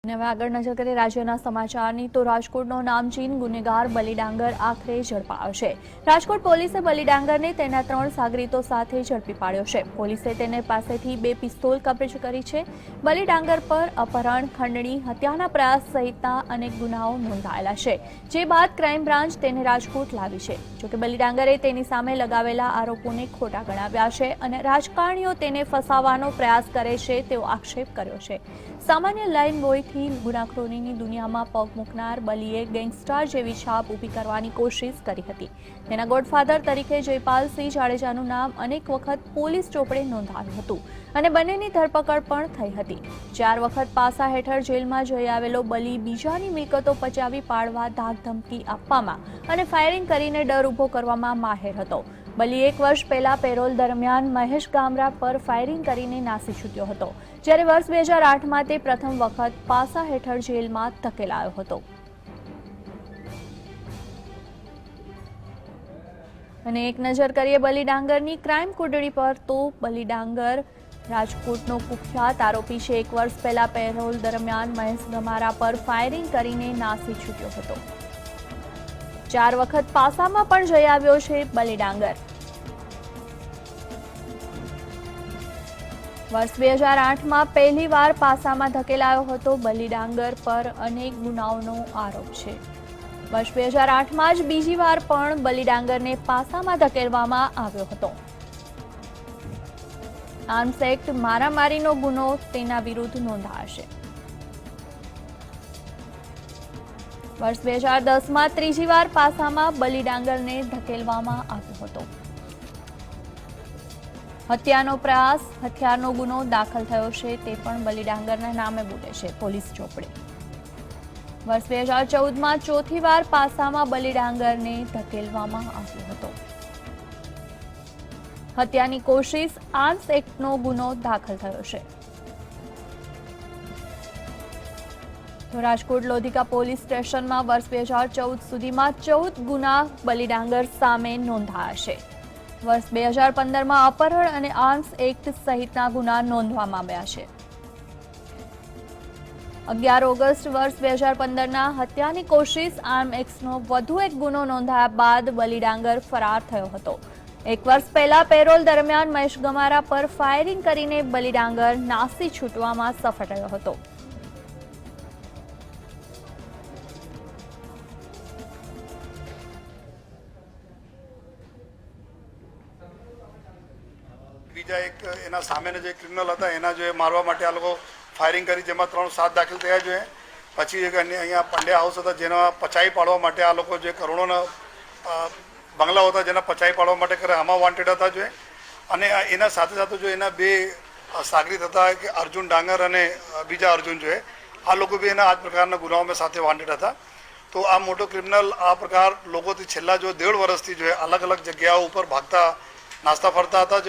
હવે આગળ નજર કરીએ રાજ્યના સમાચારની તો રાજકોટનો નામચીન ગુનેગાર બલી ડાંગર આખરે ઝડપાયો છે। રાજકોટ પોલીસે બલી ડાંગરને તેના 3 સાગરીતો સાથે ઝડપી પાડ્યો છે। પોલીસે તેને પાસેથી 2 પિસ્તોલ કબજે કરી છે। બલી ડાંગર પર અપહરણ, ખંડણી, હત્યાના પ્રયાસ સહિતના અનેક ગુનાઓ નોંધાયેલા છે, જે બાદ ક્રાઇમ બ્રાન્ચ તેને રાજકોટ લાવી છે। જોકે બલી ડાંગરે તેની સામે લગાવેલા આરોપોને ખોટા ગણાવ્યા છે અને રાજકારણીઓ તેને ફસાવવાનો પ્રયાસ કરે છે તેવો આક્ષેપ કર્યો છે। સામાન્ય લાઇન બોયથી ગુનાખોરીની દુનિયામાં પગ મૂકનાર બલીએ ગેંગસ્ટર જેવી છાપ ઊભી કરવાની કોશિશ કરી હતી। તેના ગોડફાધર તરીકે જયપાલસિંહ જાડેજાનું નામ અનેક વખત પોલીસ ચોપડે નોંધાયું હતું અને બંનેની ધરપકડ પણ થઈ હતી। 4 વખત પાસા હેઠળ જેલમાં જઈ આવેલો બલી બીજાની મિલકતો પચાવી પાડવા ધાકધમકી આપવામાં અને ફાયરિંગ કરીને ડર ઊભો કરવામાં માહેર હતો। બલી 1 વર્ષ પહેલા પેરોલ દરમિયાન મહેશ ગામરા પર ફાયરિંગ કરીને નાસી છૂટ્યો હતો, જ્યારે વર્ષ 2008માં તે પ્રથમ વખત પાસા હેઠળ જેલમાં ધકેલાયો હતો। અને એક નજર કરીએ બલી ડાંગરની ક્રાઇમ કુંડળી પર તો બલી ડાંગર રાજકોટનો કુખ્યાત આરોપી છે। 1 વર્ષ પહેલા પેરોલ દરમિયાન મહેશ ગમારા પર ફાયરિંગ કરીને નાસી છૂટ્યો હતો। 4 વખત પાસામાં પણ જઈ આવ્યો છે બલી ડાંગર। વર્ષ 2008માં પહેલી વાર પાસામાં ધકેલાયો હતો। બલી ડાંગર પર અનેક ગુનાઓનો આરોપ છે। વર્ષ 2008માં જ બીજી વાર પણ બલી ડાંગરને પાસામાં ધકેલવામાં આવ્યો હતો। આર્મ્સ એક્ટ મારામારીનો ગુનો તેના વિરુદ્ધ નોંધાશે। વર્ષ 2010માં ત્રીજી વાર પાસામાં બલી ડાંગરને ધકેલવામાં આવ્યો હતો। હત્યાનો પ્રયાસ, હથિયારનો ગુનો દાખલ થયો છે તે પણ બલી ડાંગરના નામે બોલે છે પોલીસ ચોપડે। વર્ષ 2014માં ચોથી વાર પાસામાં બલી ડાંગરને ધકેલવામાં આવ્યો હતો। હત્યાની કોશિશ, આર્મ્સ એક્ટનો ગુનો દાખલ થયો છે। તો રાજકોટ લોધિકા પોલીસ સ્ટેશનમાં વર્ષ 2014 સુધીમાં 14 ગુના બલી ડાંગર સામે નોંધાયા છે। વર્ષ 2015માં અપહરણ અને આર્મ્સ એક્ટ સહિતના ગુના નોંધવામાં આવ્યા છે। 11 ઓગસ્ટ વર્ષ 2015ના હત્યાની કોશિશ, આર્મ્સ એક્ટનો વધુ એક ગુનો નોંધાયા બાદ બલી ડાંગર ફરાર થયો હતો। 1 વર્ષ પહેલા પેરોલ દરમિયાન મહેશ ગમારા પર ફાયરિંગ કરીને બલી ડાંગર નાસી છૂટવામાં સફળ રહ્યો હતો। બીજા એક એના સામેના જે ક્રિમિનલ હતા એના જો મારવા માટે આ લોકો ફાયરિંગ કરી, જેમાં 3 7 દાખલ થયા જોઈએ। પછી એક અહીંયા પંડ્યા હાઉસ હતા જેના પચાઈ પાડવા માટે આ લોકો જે કરોડોના બંગલાઓ હતા જેના પચાઈ પાડવા માટે કરે, આમાં વોન્ટેડ હતા જોઈએ। અને એના સાથે સાથે જો એના 2 સાગરીત હતા કે અર્જુન ડાંગર અને બીજા અર્જુન જોઈએ, આ લોકો બી એના આ પ્રકારના ગુનાઓમાં સાથે વોન્ટેડ હતા। તો આ મોટો ક્રિમિનલ આ પ્રકાર લોકોથી છેલ્લા જો 1.5 વર્ષથી જો અલગ અલગ જગ્યાઓ ઉપર ભાગતા નાસ્તા ફરતા હતા।